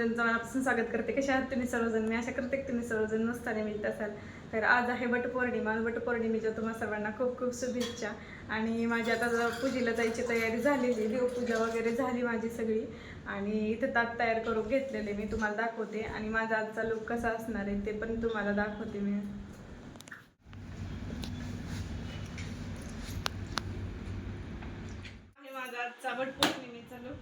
व्लॉगमध्ये तुमचं मनापासून स्वागत करते. कशा आहात तुम्ही सर्वजण? मी आशा करते की तुम्ही सर्वजण मस्त आणि मिळत असाल. तर आज आहे वटपौर्णिमा. वटपौर्णिमेच्या तुम्हा सर्वांना खूप खूप शुभेच्छा. आणि माझी आता पूजेला जायची तयारी झालेली, देवपूजा वगैरे झाली माझी सगळी. आणि इथं ताट तयार करून घेतलेले मी तुम्हाला दाखवते. आणि माझा आजचा लुक कसा असणार आहे ते पण तुम्हाला दाखवते मी. माझा आजचा वटपौर्णिमेचा लुक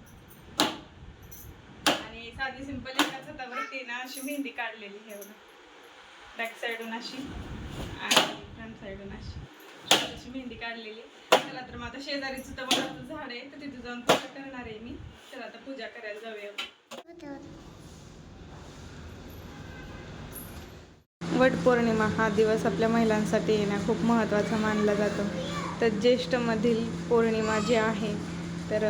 आणि साधी सिंपल एकाच हातावरती ना अशी मेहंदी काढलेली आहे बघा. बॅक साईडून अशी आणि फ्रंट साईडून अशी मेहंदी काढलेली. चला तर मग आता शेजारीचं तर वडाचं झाड आहे तर तिथे जाऊन पूजा करणार आहे मी. चला आता पूजा करायला जाऊया. वटपौर्णिमा हा दिवस आपल्या महिलांसाठी ना खूप महत्त्वाचा मानला जातो. तर ज्येष्ठमधील पौर्णिमा जी आहे तर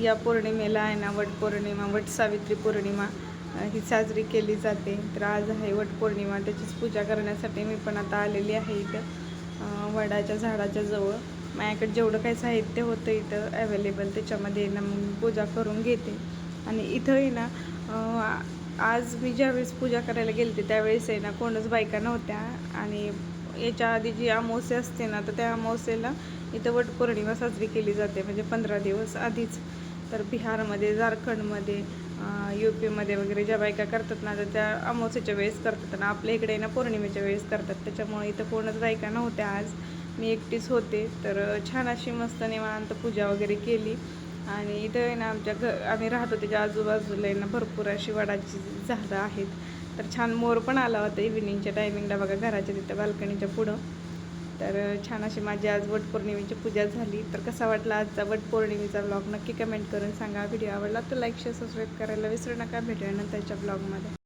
या पौर्णिमेला आहे ना वटपौर्णिमा, वटसावित्री पौर्णिमा ही साजरी केली जाते. तर आज आहे वटपौर्णिमा, त्याचीच पूजा करण्यासाठी मी पण आता आलेली आहे इथं वडाच्या झाडाच्या जवळ. माझ्याकडे जेवढं काही साहित्य होतं इथं अवेलेबल त्याच्यामध्ये ना मग पूजा करून घेते. आणि इथंही ना आज मी ज्यावेळेस पूजा करायला गेलते त्यावेळेस आहे ना कोणच बायका नव्हत्या. आणि याच्या आधी जी अमावस्या असते ना तर त्या अमावस्येला इथं वटपौर्णिमा साजरी केली जाते, म्हणजे 15 दिवस आधीच. तर बिहारमध्ये, झारखंडमध्ये, UPमध्ये वगैरे ज्या बायका करतात ना तर त्या अमावस्येच्या वेळेस करतात आणि आपल्या इकडे ना पौर्णिमेच्या वेळेस करतात. त्याच्यामुळे इथं कोणच बायका नव्हत्या आज, मी एकटीच होते. तर छान अशी मस्त निवांत पूजा वगैरे केली. आणि इथं ना आम्ही राहतो त्याच्या आजूबाजूला ना भरपूर अशी वडाची झाडं आहेत. तर छान मोर पण आला होता इव्हिनिंगच्या टायमिंगला बघा, घराच्या तिथं बाल्कनीच्या पुढं. तर छान अशी माझी आज वटपौर्णिमेची पूजा झाली. तर कसा वाटला आजचा वटपौर्णिमेचा ब्लॉग नक्की कमेंट करून सांगा. व्हिडिओ आवडला तर लाईक, शेअर, सबस्क्राईब करायला विसरू नका. भेटूया नंतरच्या ब्लॉगमध्ये.